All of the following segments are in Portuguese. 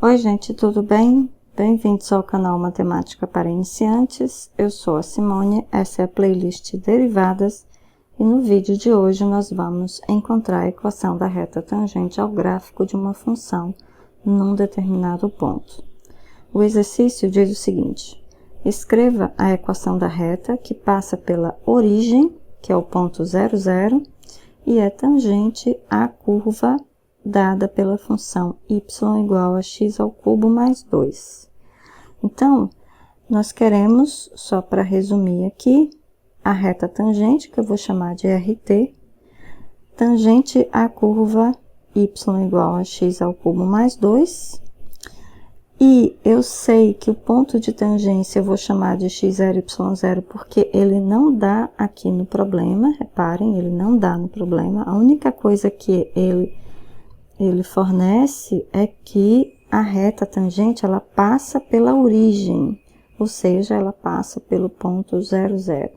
Oi gente, tudo bem? Bem-vindos ao canal Matemática para Iniciantes. Eu sou a Simone, essa é a playlist Derivadas e no vídeo de hoje nós vamos encontrar a equação da reta tangente ao gráfico de uma função num determinado ponto. O exercício diz o seguinte: escreva a equação da reta que passa pela origem, que é o ponto 0, 0, e é tangente à curva dada pela função y igual a x ao cubo mais 2. Então, nós queremos, só para resumir aqui, a reta tangente, que eu vou chamar de RT, tangente à curva y igual a x ao cubo mais 2, e eu sei que o ponto de tangência eu vou chamar de x0, y0, porque ele não dá aqui no problema, reparem, ele não dá no problema, a única coisa que ele fornece é que a reta tangente, ela passa pela origem, ou seja, ela passa pelo ponto 0, 0.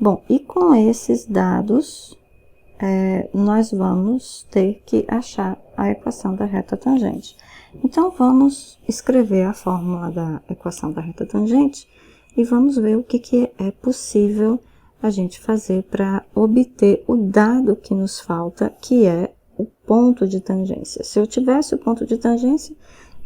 Bom, e com esses dados, nós vamos ter que achar a equação da reta tangente. Então, vamos escrever a fórmula da equação da reta tangente e vamos ver o que é possível a gente fazer para obter o dado que nos falta, que é o ponto de tangência. Se eu tivesse o ponto de tangência,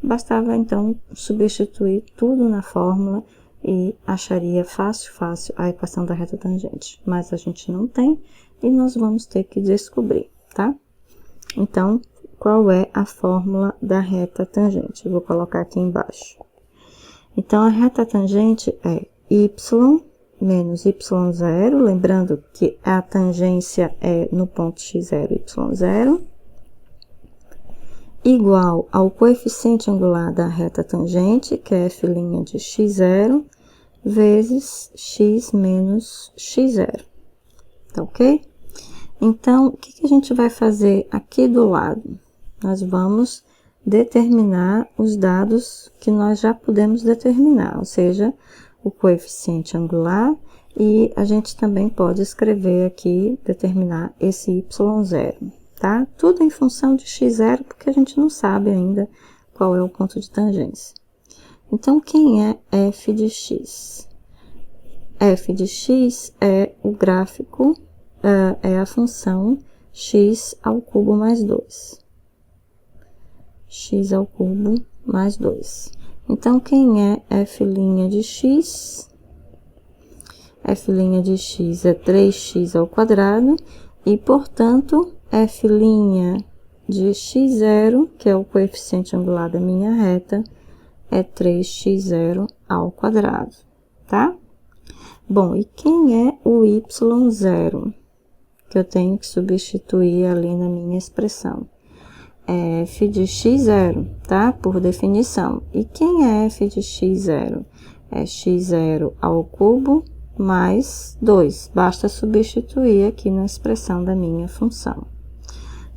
bastava então substituir tudo na fórmula e acharia fácil a equação da reta tangente. Mas a gente não tem e nós vamos ter que descobrir, tá? Então, qual é a fórmula da reta tangente? Eu vou colocar aqui embaixo. Então, a reta tangente é y menos y0, lembrando que a tangência é no ponto x0, y0, igual ao coeficiente angular da reta tangente, que é f' de x0, vezes x menos x0, tá ok? Então, o que a gente vai fazer aqui do lado? Nós vamos determinar os dados que nós já podemos determinar, ou seja, o coeficiente angular, e a gente também pode escrever aqui, determinar esse y0, tá? Tudo em função de x0, porque a gente não sabe ainda qual é o ponto de tangência. Então, quem é f de x? F de x é o gráfico, é a função x ao cubo mais 2. X ao cubo mais 2. Então, quem é f' de x? F' de x é 3x ao quadrado e, portanto, f' de x0, que é o coeficiente angular da minha reta, é 3x0 ao quadrado, tá? Bom, e quem é o y0? Que eu tenho que substituir ali na minha expressão. É f de x0, tá? Por definição. E quem é f de x0? É x0 ao cubo mais 2. Basta substituir aqui na expressão da minha função.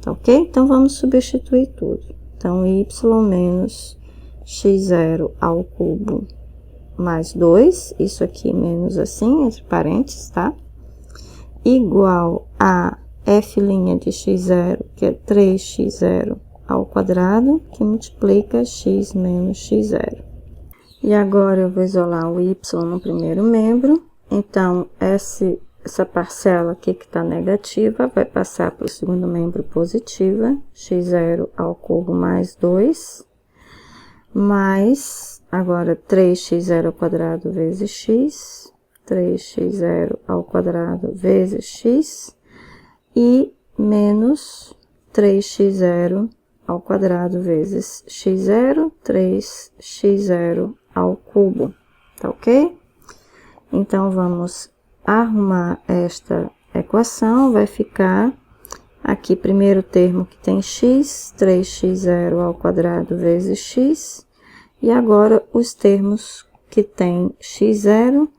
Tá ok? Então, vamos substituir tudo. Então, y menos x0 ao cubo mais 2. Isso aqui menos assim, entre parênteses, tá? Igual a f' de x0, que é 3x0 ao quadrado, que multiplica x menos x0. E agora eu vou isolar o y no primeiro membro. Então, essa parcela aqui que está negativa vai passar para o segundo membro positiva, x0 ao cubo mais 2, mais, agora, 3x0 ao quadrado vezes x, 3x0 ao quadrado vezes x, e menos 3x0 ao quadrado vezes x0, 3x0 ao cubo, tá ok? Então, vamos arrumar esta equação, vai ficar aqui, primeiro termo que tem x, 3x0 ao quadrado vezes x, e agora os termos que tem x0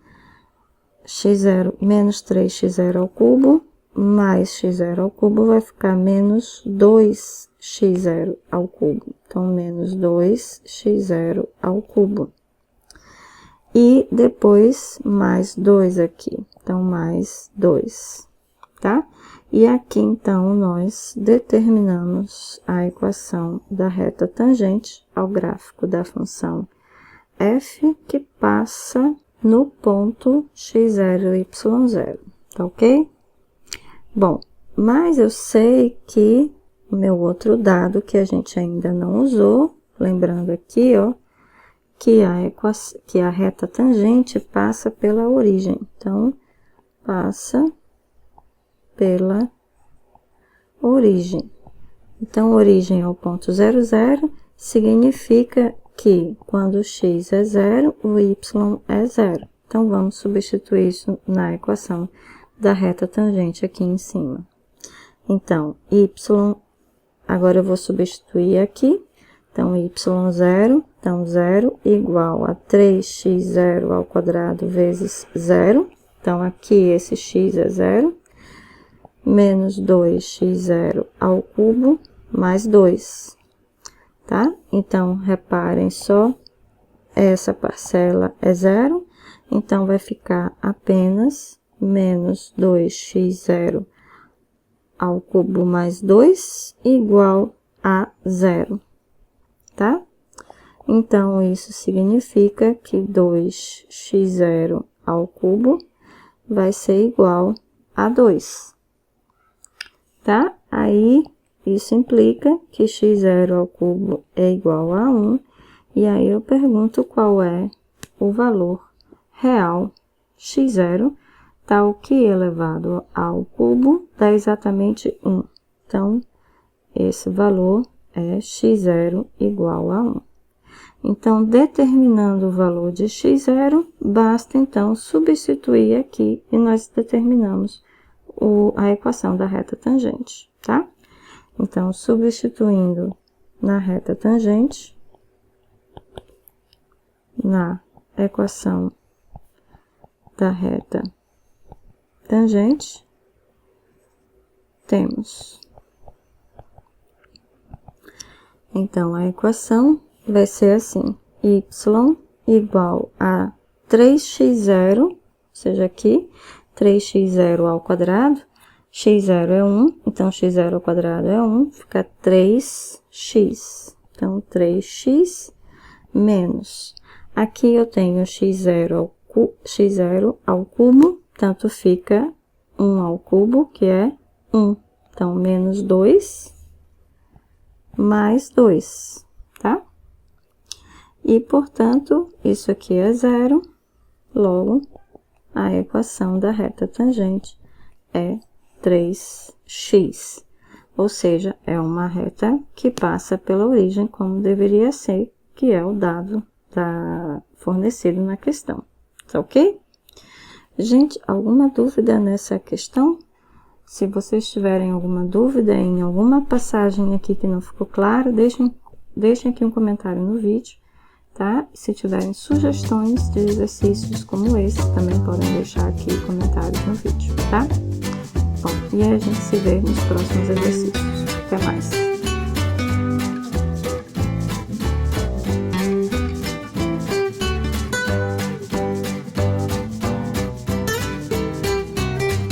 menos 3x0 ao cubo, mais x0 ao cubo vai ficar menos 2x0 ao cubo. Então, menos 2x0 ao cubo. E depois, mais 2 aqui. Então, mais 2, tá? E aqui, então, nós determinamos a equação da reta tangente ao gráfico da função f, que passa no ponto x0, y0, tá ok? Bom, mas eu sei que o meu outro dado que a gente ainda não usou, lembrando aqui, ó, que a reta tangente passa pela origem. Então, passa pela origem. Então, origem é o ponto 0, 0, significa que quando x é 0, o y é 0. Então, vamos substituir isso na equação da reta tangente aqui em cima. Então, y, agora eu vou substituir aqui. Então, y0, então 0 igual a 3x0 ao quadrado vezes 0. Então, aqui esse x é 0. Menos 2x0 ao cubo, mais 2, tá? Então, reparem só, essa parcela é 0, então vai ficar apenas menos 2x0 ao cubo mais 2 igual a 0, tá? Então, isso significa que 2x0 ao cubo vai ser igual a 2. Tá? Aí, isso implica que x0 ao cubo é igual a 1, e aí eu pergunto qual é o valor real x0, tal que elevado ao cubo dá exatamente 1. Então, esse valor é x0 igual a 1. Então, determinando o valor de x0, basta, então, substituir aqui e nós determinamos a equação da reta tangente, tá? Então, substituindo na reta tangente, na equação da reta tangente, temos. Então, a equação vai ser assim, y igual a 3x0, ou seja, aqui, 3x0 ao quadrado, x0 é 1, então x0 ao quadrado é 1, fica 3x. Então, 3x menos. Aqui eu tenho x0 ao cubo, tanto fica 1 ao cubo, que é 1. Então, menos 2 mais 2, tá? E, portanto, isso aqui é 0, logo, a equação da reta tangente é 3x, ou seja, é uma reta que passa pela origem como deveria ser, que é o dado fornecido na questão, tá ok? Gente, alguma dúvida nessa questão? Se vocês tiverem alguma dúvida em alguma passagem aqui que não ficou claro, deixem aqui um comentário no vídeo. Tá? Se tiverem sugestões de exercícios como esse, também podem deixar aqui comentários no vídeo, tá? Bom, e a gente se vê nos próximos exercícios. Até mais!